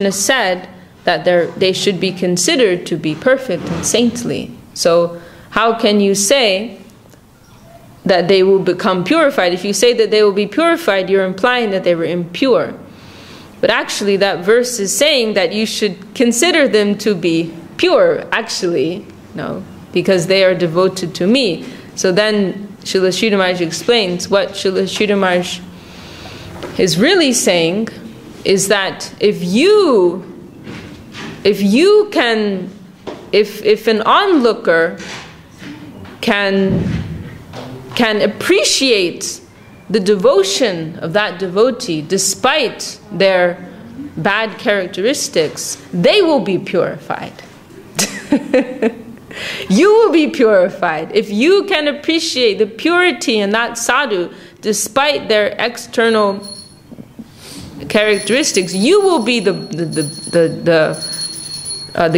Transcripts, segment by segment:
said that they should be considered to be perfect and saintly. So how can you say that they will become purified? If you say that they will be purified, you're implying that they were impure. But actually that verse is saying that you should consider them to be pure, actually, no, because they are devoted to me. So then Srila Sridhar Maharaj explains what Srila Sridhar Maharaj is really saying is that if an onlooker can appreciate the devotion of that devotee despite their bad characteristics, they will be purified. You will be purified. If you can appreciate the purity in that sadhu despite their external characteristics, you will be the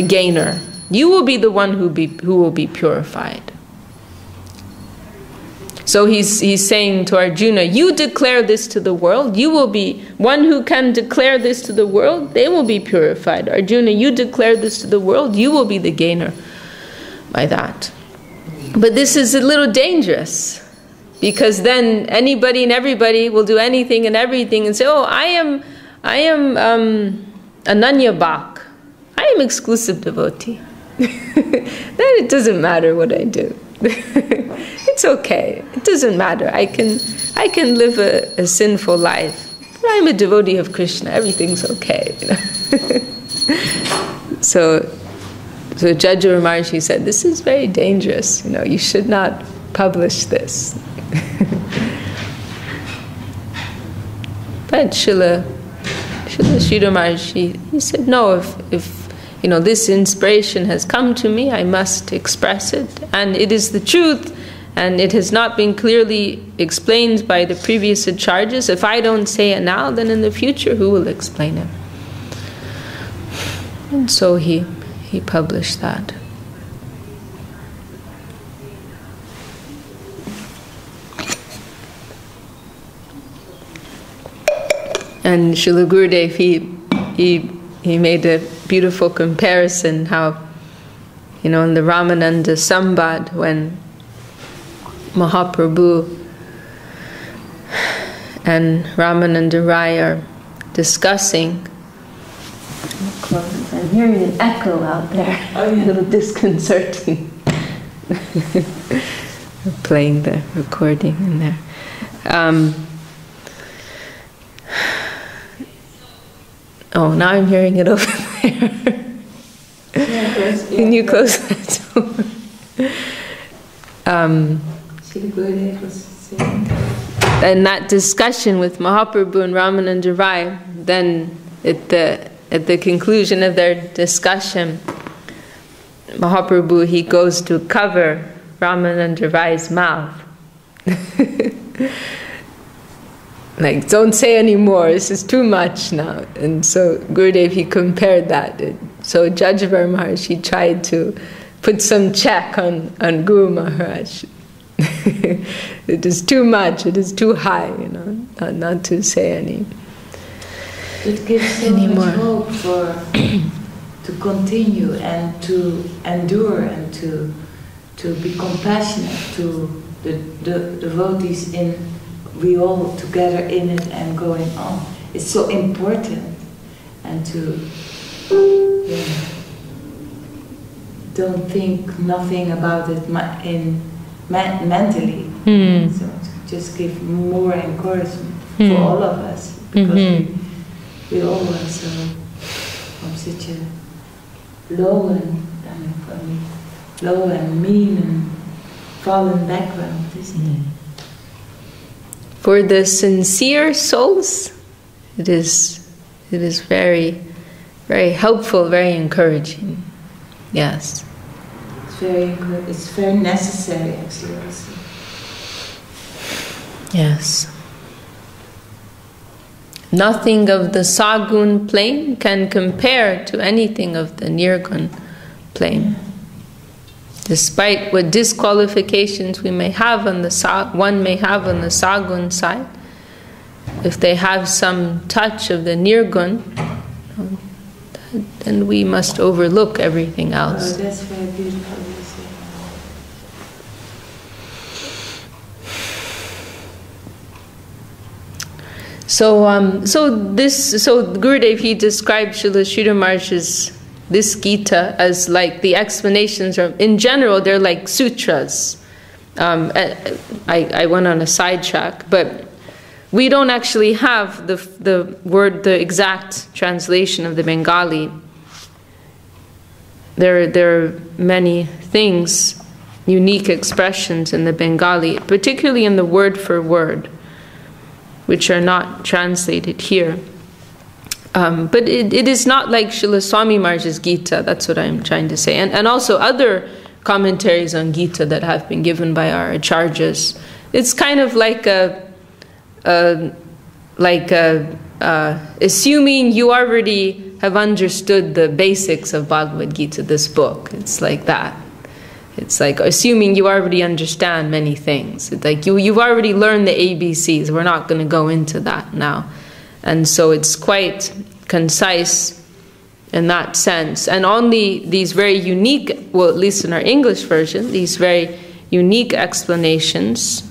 gainer. You will be the one who will be purified. So he's saying to Arjuna, you declare this to the world, you will be one who can declare this to the world, they will be purified. Arjuna, you declare this to the world, you will be the gainer by that. But this is a little dangerous, because then anybody and everybody will do anything and everything and say, oh, I am Ananya Bhak. I am exclusive devotee. Then it doesn't matter what I do. It's okay. It doesn't matter. I can live a sinful life. But I'm a devotee of Krishna. Everything's okay. You know? So Jajur Maharshi said, this is very dangerous. You know, you should not publish this. But Srila Sridhar Maharaj, he said, no, if you know, this inspiration has come to me, I must express it. And it is the truth, and it has not been clearly explained by the previous acharyas. If I don't say it now, then in the future, who will explain it? And so he published that. And Srila Gurudev, he made a beautiful comparison how, you know, in the Ramananda Sambad, when Mahaprabhu and Ramananda Rai are discussing. I'm hearing an echo out there, a little disconcerting. We're playing the recording in there. Oh, now I'm hearing it over there. Can you close that door? And that discussion with Mahaprabhu and Ramananda Rai, then at the conclusion of their discussion, Mahaprabhu, he goes to cover Ramananda Rai's mouth. Like, don't say anymore, this is too much now. And so Gurudev, he compared that. So Jajur Maharaj, he tried to put some check on Guru Maharaj. It is too much, it is too high, you know, not to say any. It gives so much hope to continue and to endure and to be compassionate to the devotees we all together in it and going on. It's so important, and to don't think nothing about it mentally. So to just give more encouragement for all of us, because we all are so from such a low and mean and fallen background, isn't it? For the sincere souls, it is very, very helpful, very encouraging. Yes. It's very necessary, actually, also. Yes. Nothing of the Sagun plane can compare to anything of the Nirgun plane. Despite what disqualifications we may have on the one may have on the Sagun side, if they have some touch of the Nirgun, and we must overlook everything else. Oh, that's very beautiful. So Gurudev, he described Srila Sridhar Maharaj's this Gita as like the explanations are, in general, they're like sutras. I went on a sidetrack, but we don't actually have the exact translation of the Bengali. There are many things, unique expressions in the Bengali, particularly in the word for word, which are not translated here. But it is not like Srila Swami Maharaj's Gita, that's what I'm trying to say. And also other commentaries on Gita that have been given by our acharyas. It's kind of like assuming you already have understood the basics of Bhagavad-gita, this book. It's like that. It's like assuming you already understand many things. It's like you've already learned the ABCs. We're not going to go into that now. And so it's quite concise in that sense. And only these very unique, well, at least in our English version, these very unique explanations,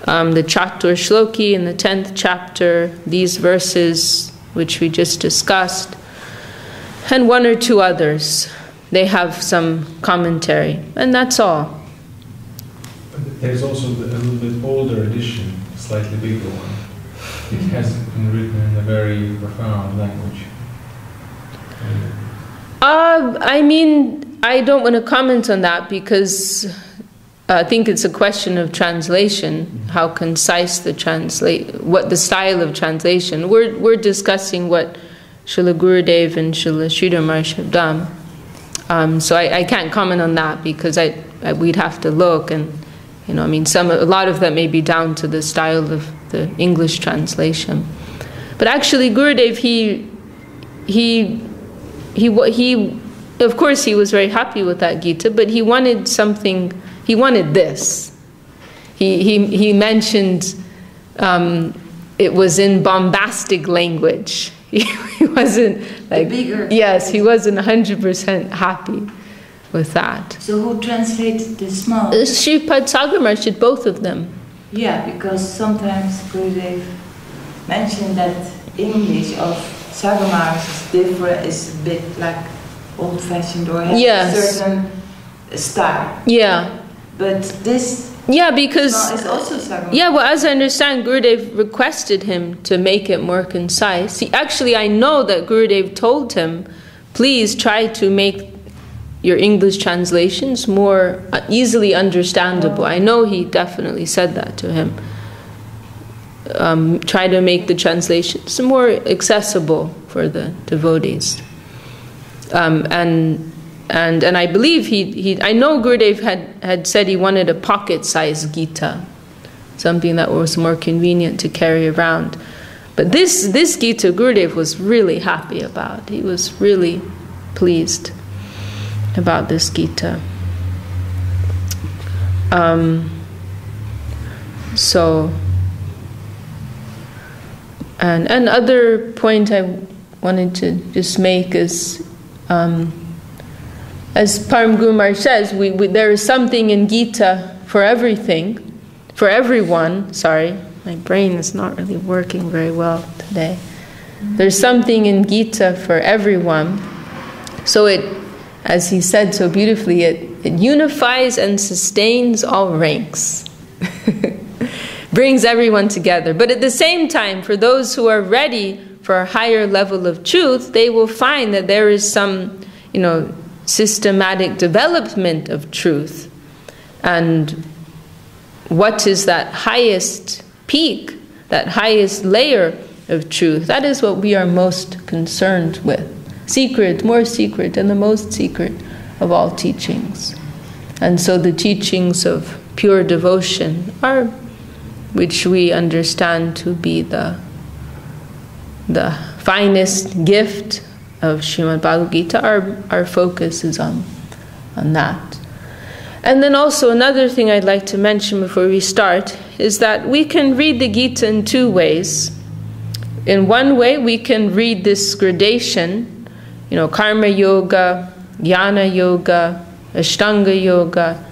the Chatur Shloki in the 10th chapter, these verses which we just discussed, and one or two others. They have some commentary, and that's all. But there's also a little bit older edition, a slightly bigger one. It has been written in a very profound language. I mean, I don't want to comment on that because I think it's a question of translation, how concise the what the style of translation. We're discussing what Srila Gurudev and Srila Sridhar Maharaj have done. So I can't comment on that because we'd have to look, and a lot of that may be down to the style of the English translation. But actually, Gurudev, he of course he was very happy with that Gita, but he wanted something. He wanted this. He mentioned it was in bombastic language. He wasn't like, yes, he wasn't 100% happy with that. So who translated the small? Sripad Sagar Maharaj did both of them. Yeah, because sometimes Gurudev mentioned that English of Sagar Maharaj is different, is a bit like old-fashioned or has a certain style. Yeah. But this because is also Sagar. Yeah, well, as I understand, Gurudev requested him to make it more concise. I know that Gurudev told him, please try to make your English translations more easily understandable. I know he definitely said that to him. Try to make the translations more accessible for the devotees. And I believe I know Gurudev had said he wanted a pocket-sized Gita, something that was more convenient to carry around. But this Gita, Gurudev was really happy about. He was really pleased about this Gita. And other point I wanted to just make is, as Param Guru Maharaj says, there is something in Gita for everything, for everyone. Sorry, my brain is not really working very well today. There's something in Gita for everyone. So it, as he said so beautifully, it unifies and sustains all ranks. Brings everyone together. But at the same time, for those who are ready for a higher level of truth, they will find that there is some, systematic development of truth. And what is that highest peak, that highest layer of truth? That is what we are most concerned with. Secret, more secret, and the most secret of all teachings. And so the teachings of pure devotion are, which we understand to be the finest gift of Srimad Bhagavad-gita, our focus is on that. And then also another thing I'd like to mention before we start is that we can read the Gita in two ways. In one way, we can read this gradation Karma Yoga, Jnana Yoga, Ashtanga Yoga,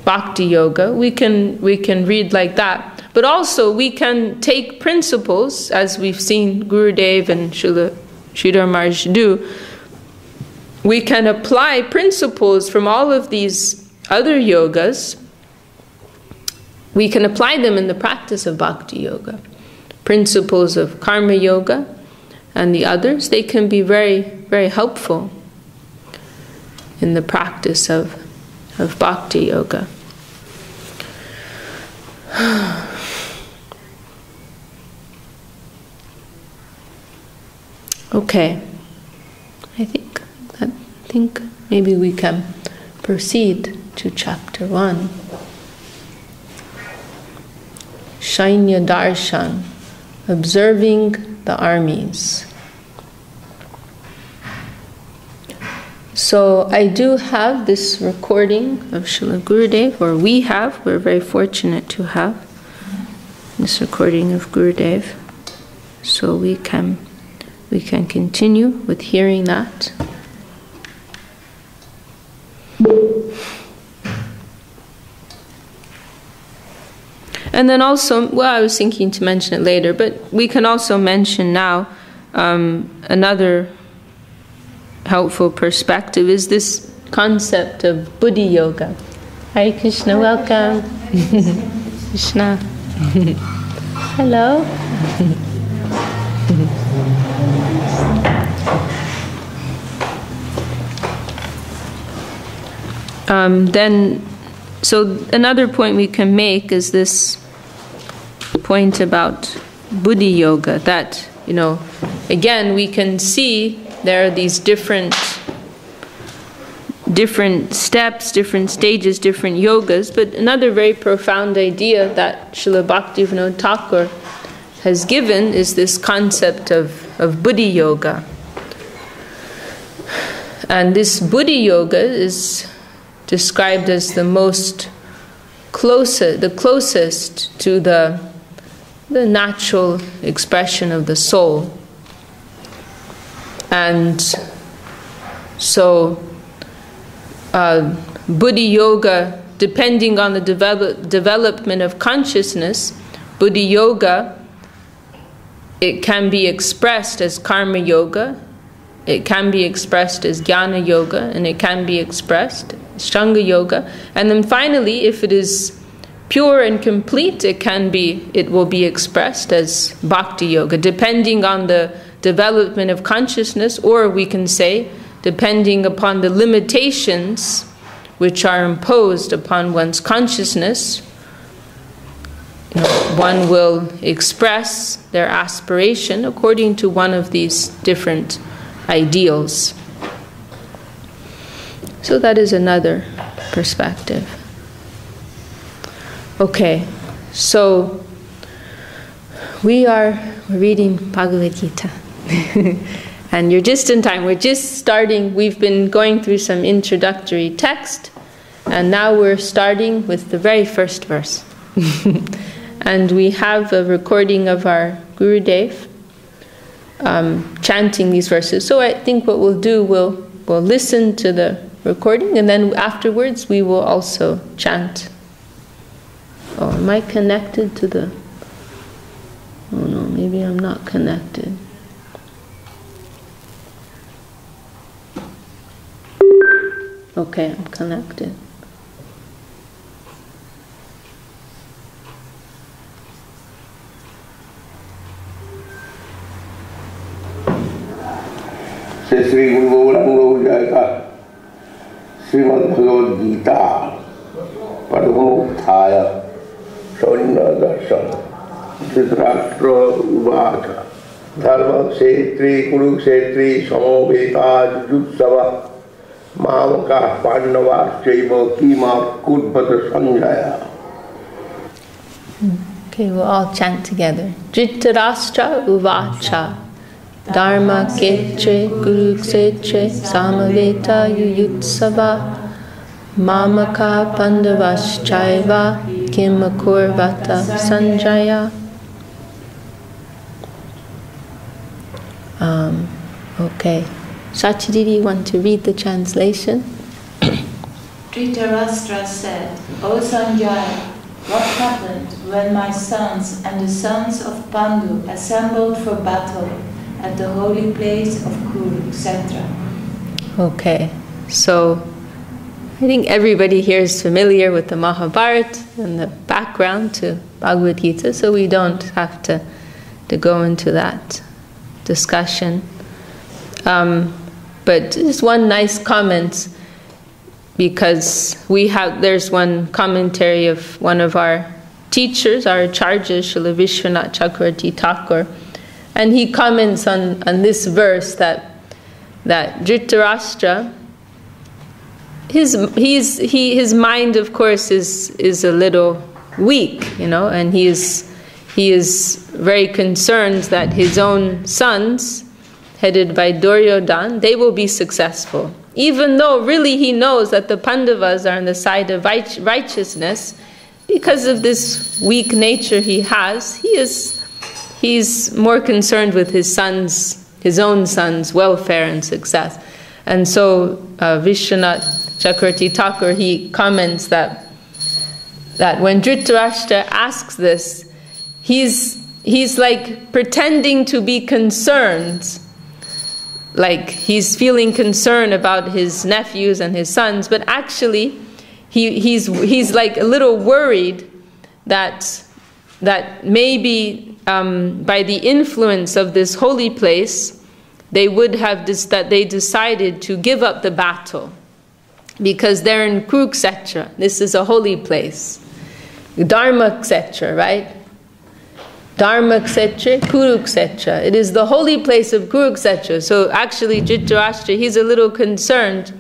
Bhakti Yoga. We can read like that. But also we can take principles, as we've seen Gurudev and Sridhar Maharaj do. We can apply principles from all of these other yogas. We can apply them in the practice of Bhakti Yoga. Principles of Karma Yoga and the others, they can be very, very helpful in the practice of Bhakti Yoga. Okay, I think maybe we can proceed to chapter 1. Shainya Darshan, observing the armies. So I do have this recording of Srila Gurudev, or we're very fortunate to have this recording of Gurudev. So we can continue with hearing that. And then also, I was thinking to mention it later, but we can also mention now another helpful perspective is this concept of Buddhi Yoga. Hare Krishna, welcome. Krishna. Hello. So another point we can make is this point about Buddhi Yoga, that, again, we can see there are these different steps, different stages, different yogas, but another very profound idea that Srila Bhaktivinoda Thakur has given is this concept of Buddhi Yoga. And this Buddhi Yoga is described as the closest to the natural expression of the soul. And so Buddhi Yoga, depending on the development of consciousness, Buddhi Yoga, it can be expressed as Karma Yoga, it can be expressed as Jnana Yoga, and it can be expressed as Ashtanga Yoga. And then finally, if it is pure and complete, it will be expressed as Bhakti Yoga, depending on the development of consciousness, or we can say, depending upon the limitations which are imposed upon one's consciousness, one will express their aspiration according to one of these different ideals. So that is another perspective. Okay, so we're reading Bhagavad-gita. And you're just in time. We're just starting. We've been going through some introductory text, and now we're starting with the very first verse. And we have a recording of our Gurudev chanting these verses. So I think what we'll do, we'll listen to the recording, and then afterwards we will also chant. Oh, am I connected to the... Oh no, maybe I'm not connected. Okay, I'm connected. Sri Guru Jaya Srimad Bhagavad-gita Padmukthaya Sauna Darshan Dhritarashtra Uvacha Dharma Kshetri Kuru Kshetri Samaveta Jujutsava Mamaka Pandava Chaiva Kima Kudbata Sanjaya. Okay, we'll all chant together. Dhritarashtra Uvacha Dharma Kshetre Kuru Kshetre Samaveta Yuyutsava Mamaka Pandavaschaiva Kimakurvata Sanjaya. Okay. Shachidiri, you want to read the translation? Dhritarashtra said, O Sanjaya, what happened when my sons and the sons of Pandu assembled for battle at the holy place of Kurukshetra? Okay, so I think everybody here is familiar with the Mahabharata and the background to Bhagavad-gita, so we don't have to go into that discussion. But just one nice comment, because there's one commentary of one of our teachers, our acharyas, Srila Vishwanath Chakravarti Thakur, and he comments on this verse that Dhritarashtra, his mind, of course, is a little weak, and he is very concerned that his own sons, headed by Duryodhana, they will be successful. Even though really he knows that the Pandavas are on the side of righteousness, because of this weak nature he has, he's more concerned with his own sons' welfare and success. And so Vishwanath Chakravarti Thakur, he comments that when Dhritarashtra asks this, he's like pretending to be concerned, like he's feeling concern about his nephews and his sons, but actually he's like a little worried that maybe by the influence of this holy place, they decided to give up the battle, because they're in Kurukshetra. This is a holy place, Dharmakshetra, right? Dharmakshetra, Kurukshetra. It is the holy place of Kurukshetra. So actually Dhritarashtra, he's a little concerned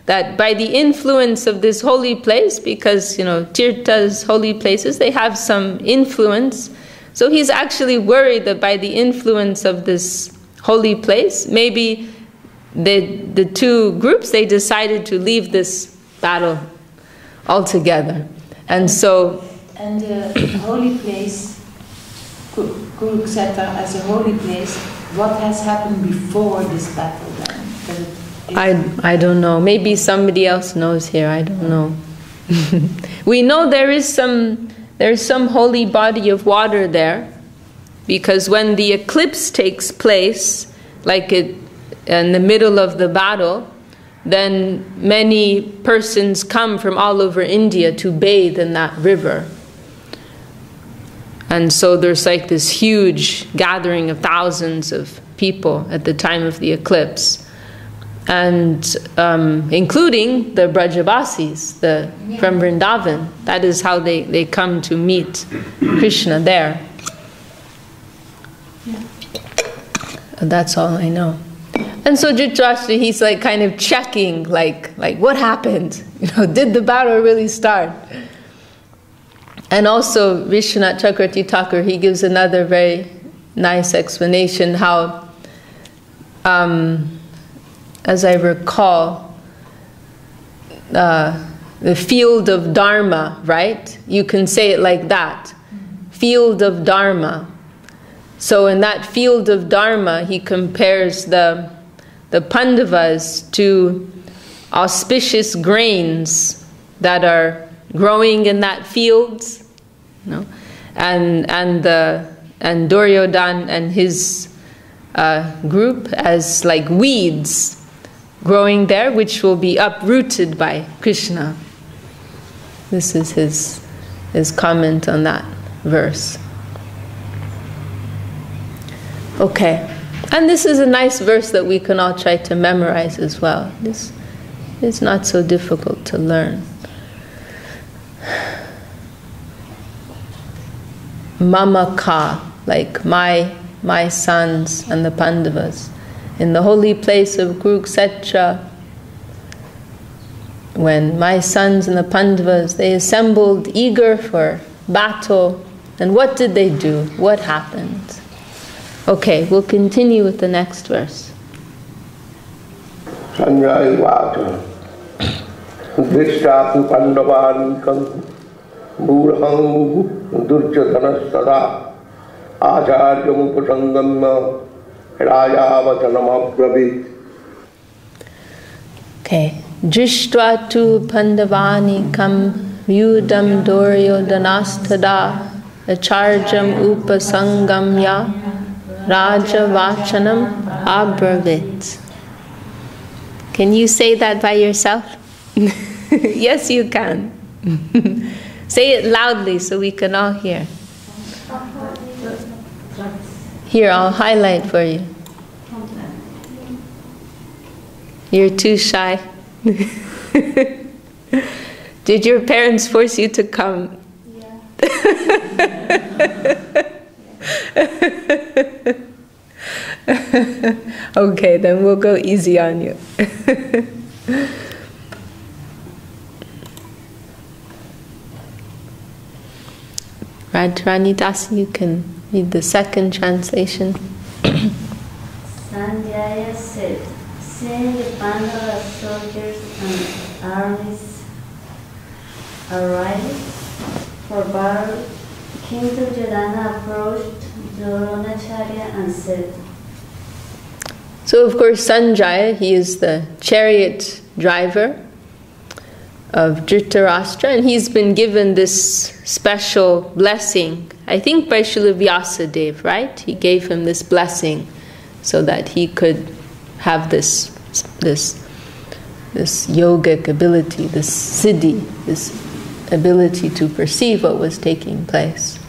that by the influence of this holy place, because Tirthas, holy places, they have some influence. So he's actually worried that by the influence of this holy place, maybe the two groups, they decided to leave this battle altogether. And so... And the holy place, Kurukshetra as a holy place, what has happened before this battle then? I don't know. Maybe somebody else knows here. I don't know. We know there's some holy body of water there, because when the eclipse takes place, like in the middle of the battle, then many persons come from all over India to bathe in that river. And so there's like this huge gathering of thousands of people at the time of the eclipse, and including the Brajavasis from Vrindavan. That is how they come to meet Krishna there. Yeah. That's all I know. And so Dhritarashtra, he's like kind of checking, like what happened? Did the battle really start? And also Vishwanath Chakravarti Thakur, he gives another very nice explanation how, as I recall, the field of Dharma, right? You can say it like that. Field of Dharma. So in that field of Dharma, he compares the Pandavas to auspicious grains that are growing in that field, and Duryodhana and his group as like weeds growing there, which will be uprooted by Krishna. This is his comment on that verse. Okay, and this is a nice verse that we can all try to memorize as well. This is not so difficult to learn. Mamaka, like my sons and the Pandavas, in the holy place of Kurukshetra, when my sons and the Pandavas, they assembled eager for battle, and what did they do? What happened? Okay, we'll continue with the next verse. Sanjaya Vata Drishtapu Pandavanikam Murham Durjadhanastada Acharyam Upasangamma Rajavatanam Abravit. Okay. Drishtva tu pandavani kam vyudam doryodanastada acharjam upasangamya raja vachanam abravit. Can you say that by yourself? Yes, you can. Say it loudly so we can all hear. Here, I'll highlight for you. You're too shy. Did your parents force you to come? Okay, then we'll go easy on you. Radharani Dasi, you can read the second translation. Sanjaya said, seeing the Pandava soldiers and armies arrived for battle, King Duryodhana approached Dronacharya and said. So of course Sanjaya, he is the chariot driver of Dhritarashtra, and he's been given this special blessing, I think by Srila Vyasadeva, right? He gave him this blessing so that he could have this yogic ability, this siddhi, this ability to perceive what was taking place.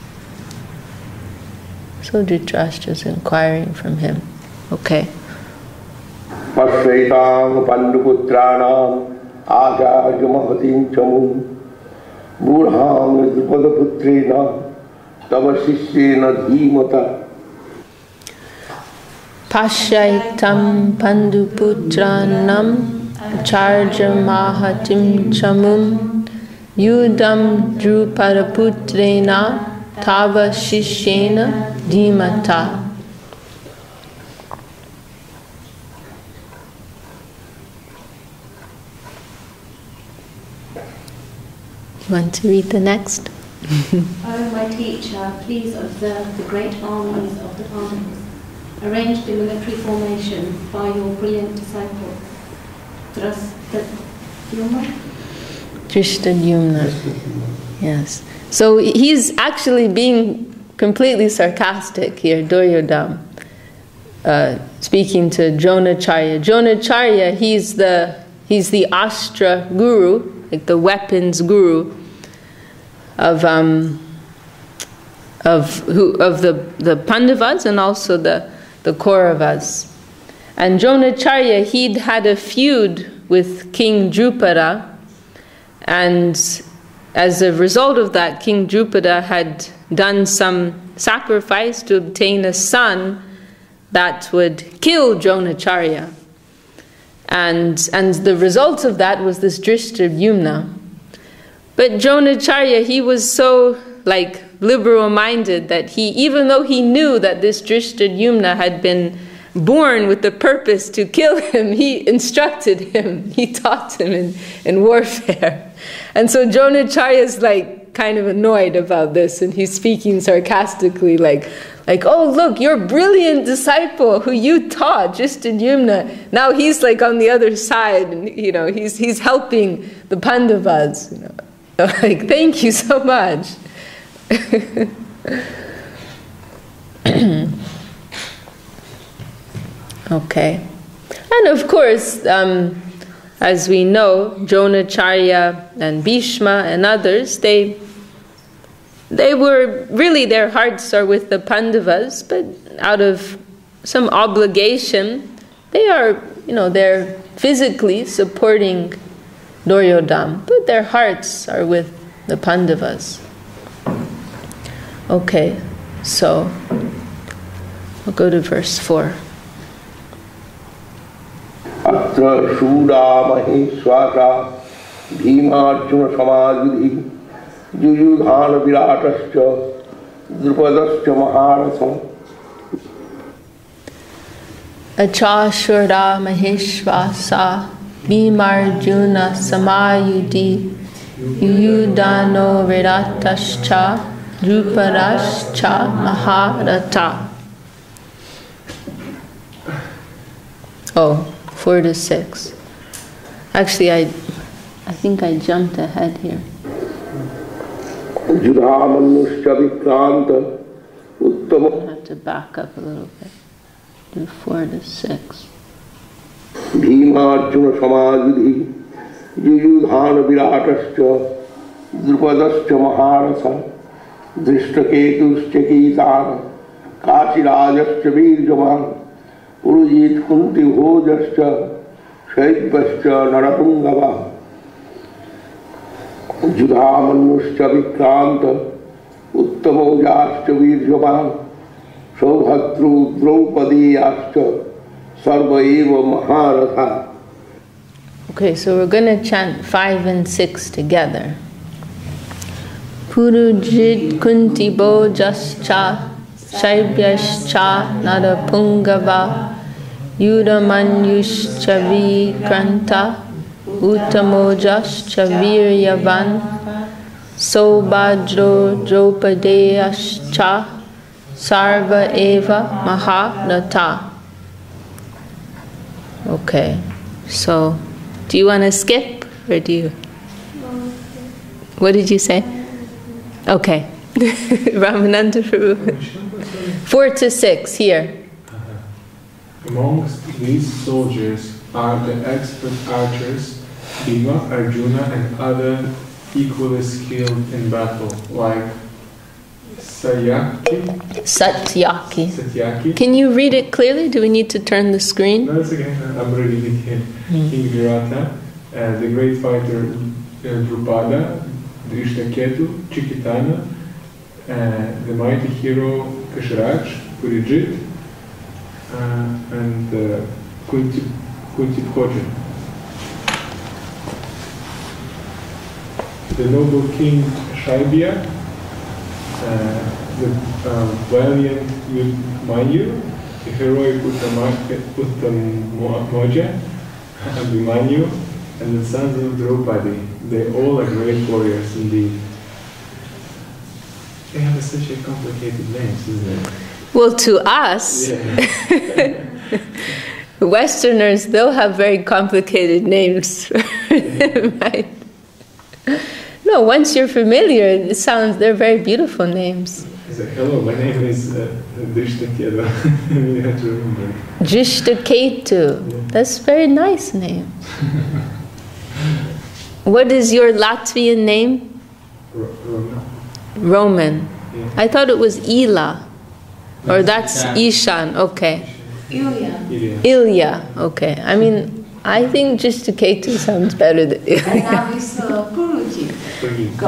So Dhritarashtra is inquiring from him. Okay. Pasvaitam Panduputranam Acharya Mahatim Chamum Burham Drupadaputrena Tavasishyena Dhimata. Pashyaitam Panduputranam Acharya Mahatim Chamum Yudam Drupadaputrena Tavasishyena Dhimata. Want to read the next? O my teacher, please observe the great armies of the Pandavas, arranged in military formation by your brilliant disciple, Drishtadyumna. Yes. So he's actually being completely sarcastic here, Duryodhana, speaking to Dronacharya. Dronacharya, he's the Astra guru, like the weapons guru of the Pandavas and also the Kauravas. And Dronacharya, he'd had a feud with King Drupada, and as a result of that, King Drupada had done some sacrifice to obtain a son that would kill Dronacharya. And the result of that was this Drishtadyumna. But Dronacharya, he was so liberal-minded that even though he knew that this Drishtadyumna had been born with the purpose to kill him, he instructed him, he taught him in warfare. And so Dronacharya is kind of annoyed about this, and he's speaking sarcastically oh look, your brilliant disciple who you taught, Drishtadyumna, now he's on the other side, and he's helping the Pandavas. Thank you so much. Okay. And of course, as we know, Dronacharya and Bhishma and others, they were really, their hearts are with the Pandavas, but out of some obligation, they are, they're physically supporting Duryodhana, but their hearts are with the Pandavas. Okay, so we'll go to verse 4. Atra Shura Maheshwara Bhimarjuna Samadhi Yuyudhana Viratascha Drupadascha Maharatham. Achashura Maheshwasa Bhimarjuna Samayudi Yuyudhano Viratascha Drupadascha Maharata. 4 to 6. Actually, I think I jumped ahead here. I have to back up a little bit. Do 4 to 6. Bhima-Arjuna Samajudhi Yuyudhana Viratascha Drupadascha Maharasa Drishtaketuscha Kitana Kachirajascha Virjaman Urujit Kunti Hojascha Shaibhascha Naratungava Judhamanuscha Vikranta Uttamojascha Virjaman Saubhatru Draupadiyascha Sarva eva Maharatha. Okay, so we're going to chant 5 and 6 together. Purujit kuntibo jascha shaibhyascha narapungava yudamanyuscha vikranta utamojascha viryavan sobhadro dropadeyascha sarva eva maharata. Okay, so do you want to skip or do you? What did you say? Okay, Ramananda Prabhu. 4 to 6 here. Amongst these soldiers are the expert archers, Bhima, Arjuna, and other equally skilled in battle, like Satyaki. Can you read it clearly? Do we need to turn the screen? No, it's okay. I'm reading it here. King Virata, the great fighter Drupada, Drishtaketu, Chikitana, the mighty hero Kashraj, Purijit, and Kuntibhoja. The noble king Shaibya, the valiant Manyu, the heroic Uttamoja, Abhimanyu, and the sons of Draupadi. They all are great warriors indeed. They have such a complicated names, isn't it? Well, to us, Westerners, they'll have very complicated names, right? No, once you're familiar, they're very beautiful names. Hello, my name is Drishtaketu. You have to remember. Drishtaketu. Yeah. That's a very nice name. What is your Latvian name? Roman. Yeah. I thought it was Ila. Or that's Ishan. Okay. Ilya. Okay. I mean, I think Drishtaketu sounds better than Ilya. And now it's Purujit.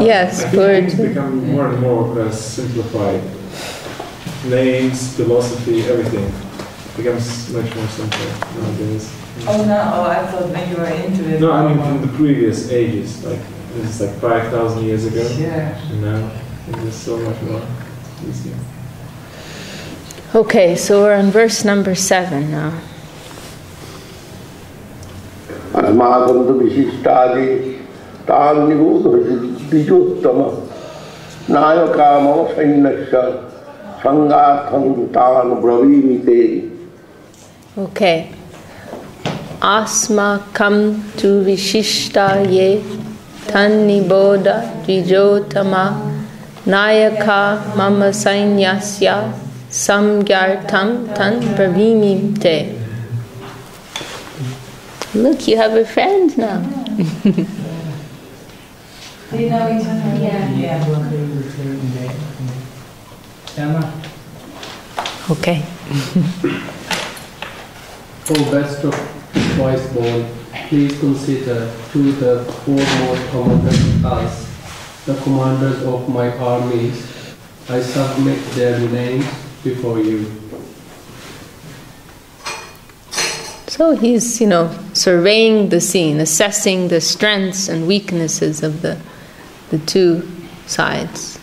Yes, Purujit. It's becoming more and more simplified. Names, philosophy, everything becomes much more simple nowadays. Oh no! Oh, I thought when you were into it. No, I mean from the previous ages, like this is like 5,000 years ago. Yeah. And now it is so much more easier. Okay, so we're on verse number 7 now. Asmadanta Vishistadi Tan Nibuddha Vijuttama Nayaka Mama Sainasya Sangatham Tan Bravimite. Okay. Asmakam tu Vishishta ye Tan Niboda Vijotama Nayaka Mama Sainyasya Samgyartam Tan Bravimite. Look, you have a friend now. Do you know each other? Yeah. Okay. O best of wise born, please consider to the foremost commanders us, the commanders of my armies. I submit their names before you. So he's, surveying the scene, assessing the strengths and weaknesses of the two sides.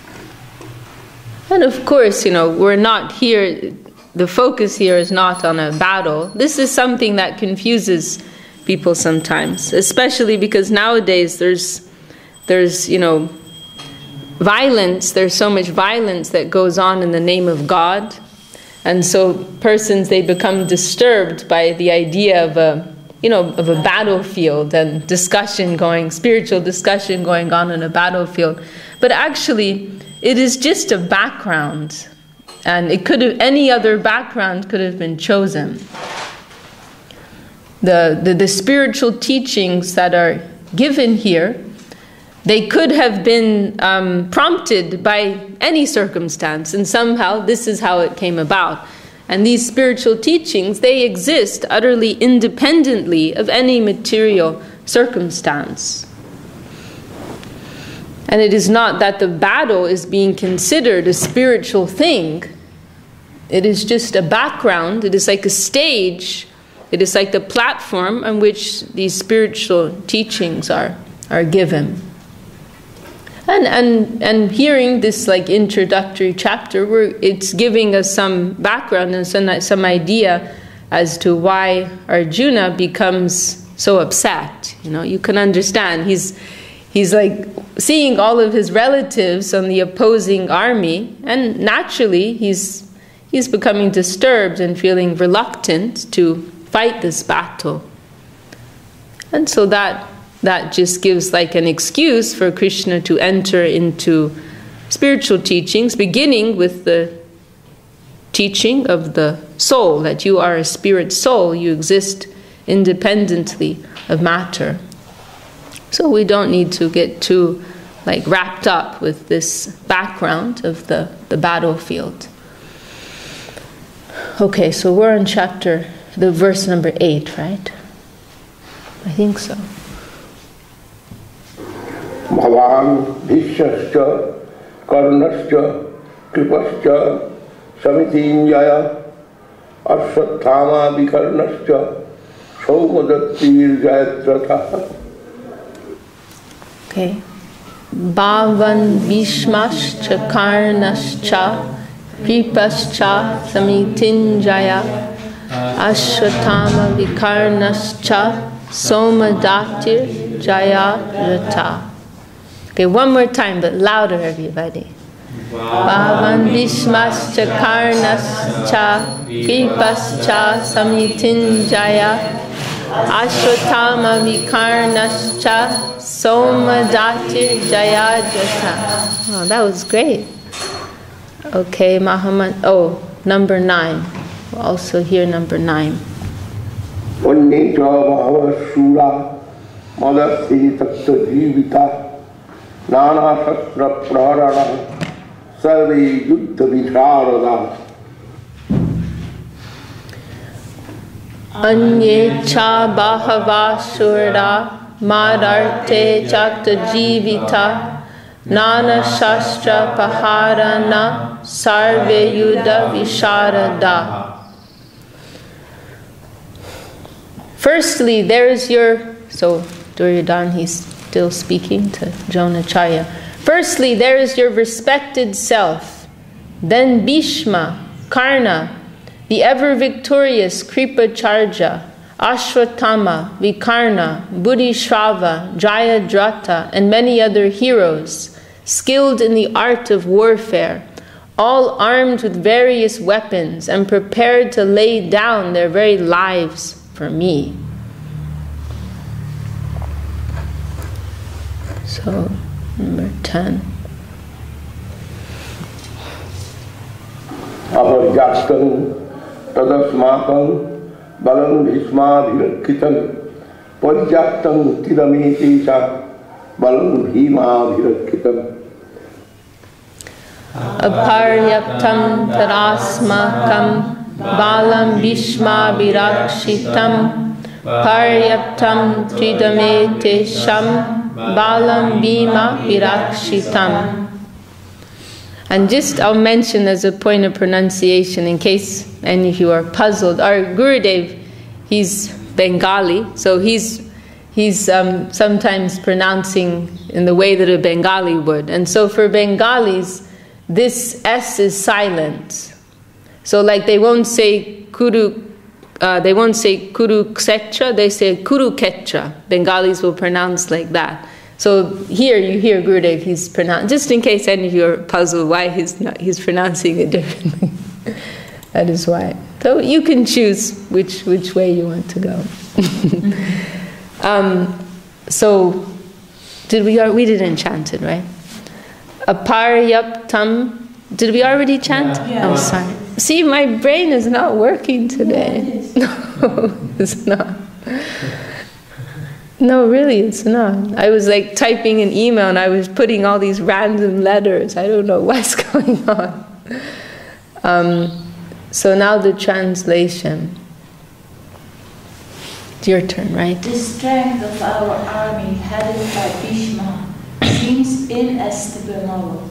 And of course, we're not here, the focus here is not on a battle. This is something that confuses people sometimes, especially because nowadays there's violence, there's so much violence that goes on in the name of God. And so persons, they become disturbed by the idea of of a battlefield and spiritual discussion going on in a battlefield. But actually, it is just a background. And any other background could have been chosen. The spiritual teachings that are given here, they could have been prompted by any circumstance, and somehow this is how it came about. And these spiritual teachings, they exist utterly independently of any material circumstance. And it is not that the battle is being considered a spiritual thing. It is just a background. It is like a stage. It is like the platform on which these spiritual teachings are given. And hearing this introductory chapter, where it's giving us some background and some idea as to why Arjuna becomes so upset. You can understand. He's like seeing all of his relatives on the opposing army, and naturally he's becoming disturbed and feeling reluctant to fight this battle. And so that just gives an excuse for Krishna to enter into spiritual teachings, beginning with the teaching of the soul, that you are a spirit soul, you exist independently of matter. So we don't need to get too wrapped up with this background of the battlefield. Okay, so we're on verse number 8, right? I think so. Bhavan Bhishascha Karnascha Kripascha Samitinjaya Ashwathama Vikarnascha Saumadatti Jayatratha. Okay. Bhavan Bhishmascha Karnascha Kripascha Samitinjaya Ashwathama Vikarnascha Somadatir Jayarata. Okay, one more time, but louder, everybody. Bhavan Bhishmascha Karnascha Kripascha Samitinjaya Ashwathama Vikarnascha Somadatir Jayarata. Oh, that was great. Okay, number 9. We'll also hear number 9. Vannecha bhava shura madasti tattva jivita nana shastra prarana sarve yuddha vicharada. Anyecha bahava shura madarte chatta jivita nana shastra paharana sarve yuddha visharada. Firstly, there is so Duryodhana, he's still speaking to Dronacharya. Firstly, there is your respected self. Then Bhishma, Karna, the ever-victorious Kripacharya, Ashwatthama, Vikarna, Buddhishrava, Jayadratha, and many other heroes, skilled in the art of warfare, all armed with various weapons and prepared to lay down their very lives for me. So, number 10. Avarjastam tadasmakam balam bhismadhirakhitam pajjaptam tirameti balam bhimadhirakhitam. Aparyaptam tarasmakam balam bhishma virakshitam paryaptam tridamete sham balam bhima virakshitam. And just I'll mention as a point of pronunciation in case any of you are puzzled. Our Gurudev, he's Bengali, so he's sometimes pronouncing in the way that a Bengali would. And so for Bengalis, this S is silent. So they won't say Kuru Ksetra, they say Kuru Ketra. Bengalis will pronounce like that. So here you hear Gurudev, he's pronounced, just in case any of you are puzzled why he's pronouncing it differently. That is why. So you can choose which way you want to go. So we didn't chant it, right? Aparyaptam. Did we already chant? Yeah. Oh, sorry. See, my brain is not working today. Yeah, No, it's not. No, really, it's not. I was like typing an email and I was putting all these random letters. I don't know what's going on. So now the translation. It's your turn, right? The strength of our army, headed by Bhishma, seems inestimable.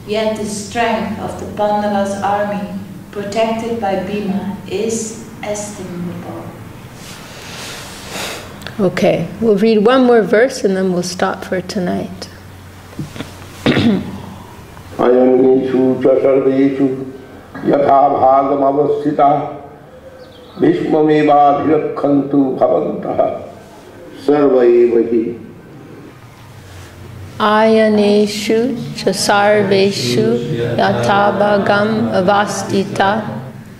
Yet the strength of the Pandavas' army, protected by Bhima, is estimable. Okay, we'll read one more verse and then we'll stop for tonight. Ayaneshu sarveshu yatha bhagam avasthita bhishmameva virakhantu bhavantah sarvaivahi. Ayaneshu sarveshu yatabhagam avastita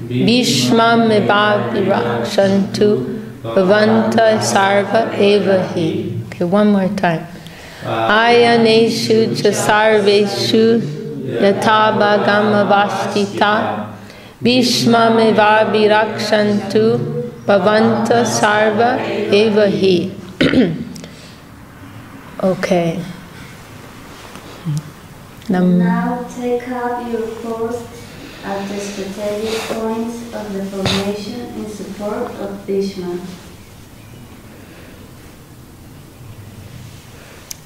bhishmameva virakshantu bhavanta sarva evahi. Okay, one more time. Ayaneshu sarveshu yatabhagam avastita bhishmameva virakshantu bhavanta sarva evahi. Okay. Now take up your post at the strategic points of the formation in support of Bhishma.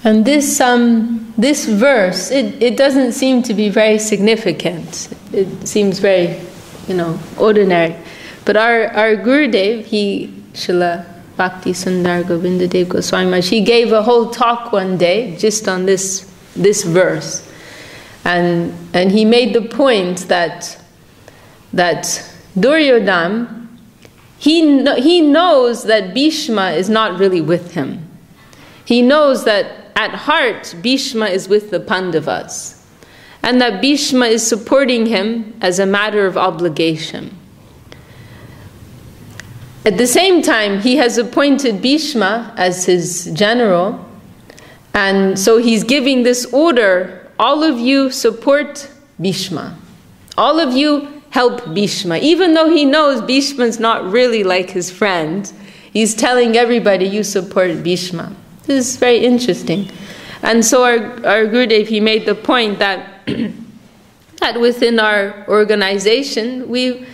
And this verse, it doesn't seem to be very significant. It seems very, ordinary. But our Gurudev, Srila Bhakti Sundar Govinda Dev Goswami Maharaj, he gave a whole talk one day just on this verse. And he made the point that Duryodhana, he knows that Bhishma is not really with him. He knows that at heart Bhishma is with the Pandavas, and that Bhishma is supporting him as a matter of obligation. At the same time, he has appointed Bhishma as his general, and so he's giving this order: all of you support Bhishma. All of you help Bhishma. Even though he knows Bhishma's not really like his friend, he's telling everybody, you support Bhishma. This is very interesting. And so our Gurudev, he made the point that that within our organization, we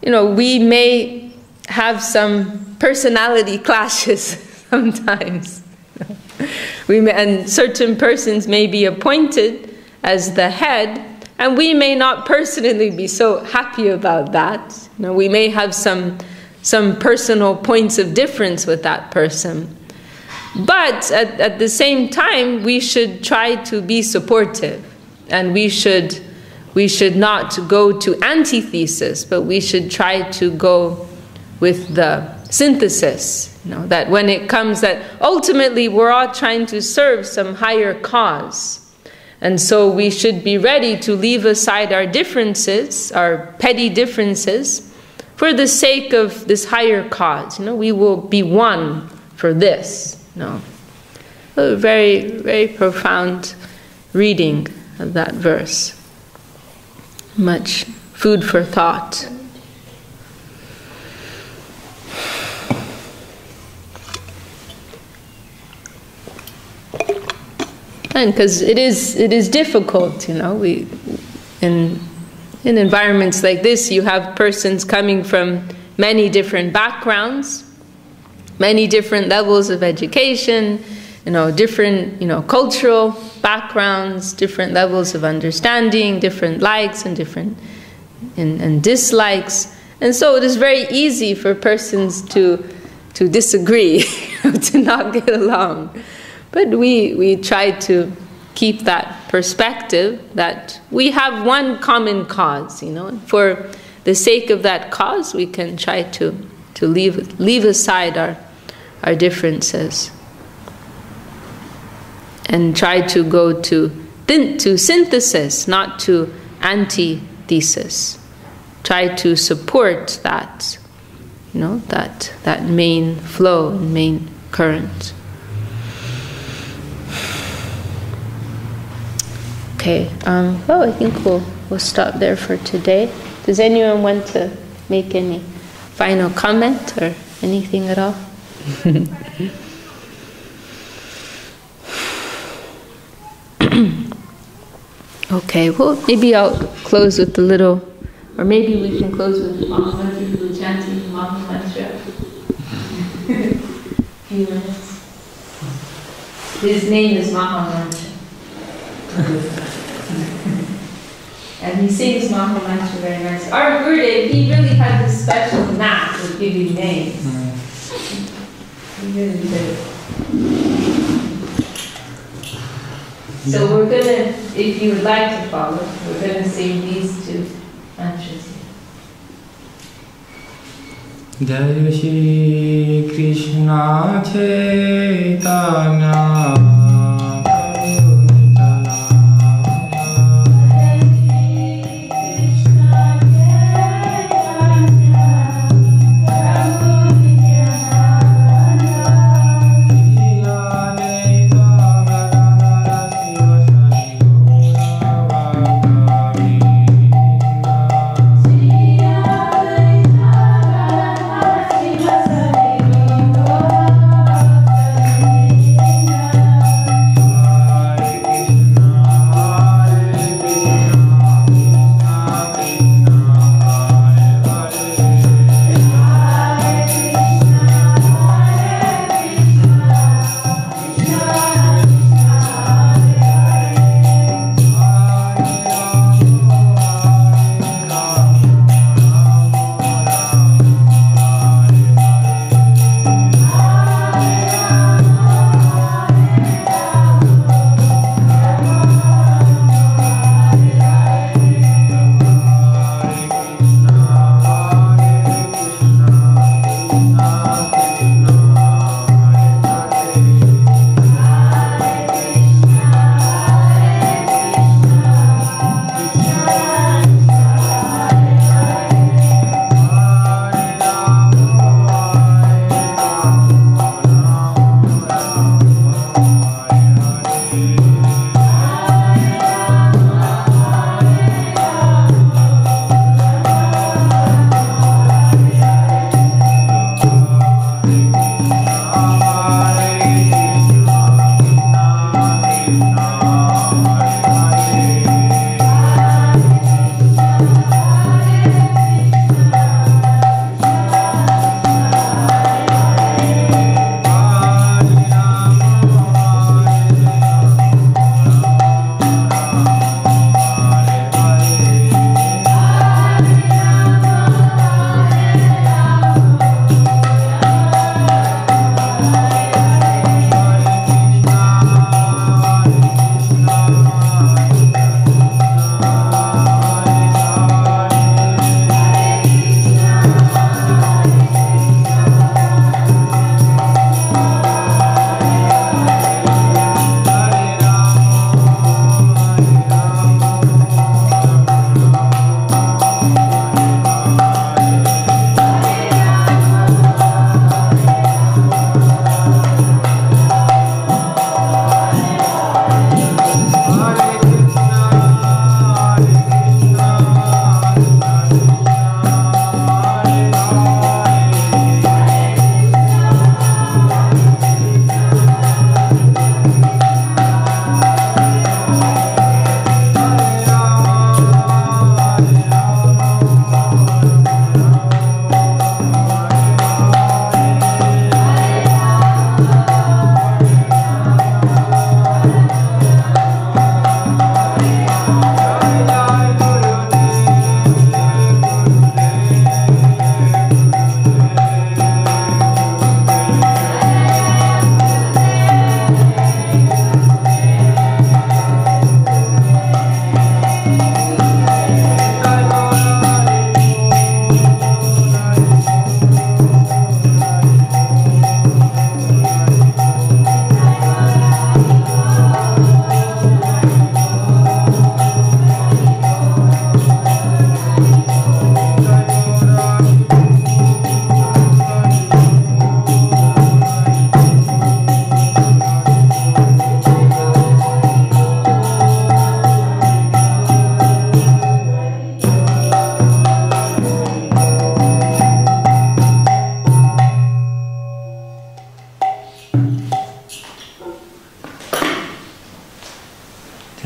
may have some personality clashes sometimes. And certain persons may be appointed as the head, and we may not personally be so happy about that. We may have some personal points of difference with that person. But at the same time, we should try to be supportive, and we should not go to antithesis, but we should try to go with the synthesis. That when it comes that ultimately we're all trying to serve some higher cause. And so we should be ready to leave aside our differences, our petty differences, for the sake of this higher cause. We will be one for this. A very, very profound reading of that verse. Much food for thought. And because it is difficult, we in environments like this, you have persons coming from many different backgrounds, many different levels of education, different cultural backgrounds, different levels of understanding, different likes and different and dislikes, and so it is very easy for persons to disagree, to not get along. But we try to keep that perspective that we have one common cause, For the sake of that cause, we can try to leave aside our differences and try to go to synthesis, not to thesis. Try to support that, that main flow and main current. Okay, well, I think we'll stop there for today. Does anyone want to make any final comment or anything at all? Okay, well, maybe I'll close with a little, or maybe we can close with Mahamantra, chanting Mahamantra. Few minutes. His name is Mahamantra. And he sings Mahamantra very nice. Our Gurudev, he really had this special knack of giving names. He really did. So we're gonna, if you would like to follow, we're gonna sing these two mantras here. Jai Shri Krishna Chaitanya. Jai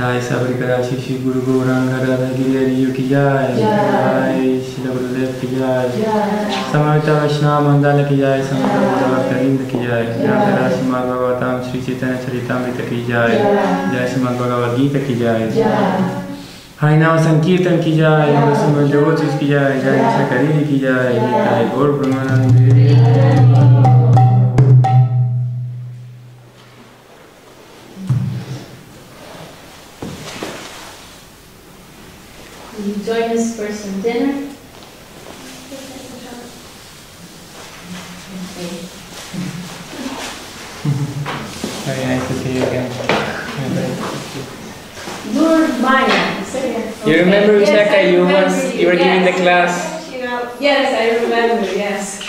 Jai Savarikara Shishi Guru Gauranga Radha Giri Ki Jai. Jai Shila Gurudev Ki Jai. Samarita Vaishnava Mandala Ki Jai. Samarita Madhava Karinda Ki Jai. Jai Rashimad Bhagavatam Sri Chaitanya Charitamrita Ki Jai. Jai Srimad Bhagavad-gita Ki Jai. Harinam Sankirtan Ki Jai. Srimad Devotis Ki Jai. Jai Vishakha Ki Jai. Jai Gaur Brahmanande. Will you join us for some dinner? Very nice to see you again. Lord Maya. You remember, Vishakha, you were giving the class? Yes, I remember, yes.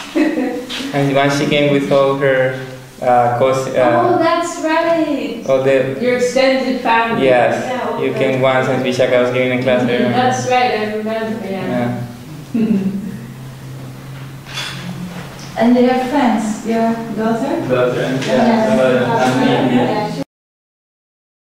And once she came with all her oh, that's right. all the Your extended family. yes, Yeah, okay. you came once and Vishakha was giving a class there. That's right, I remember, yeah. And they have friends, your daughter? Daughter and Yes. and me. Yeah, she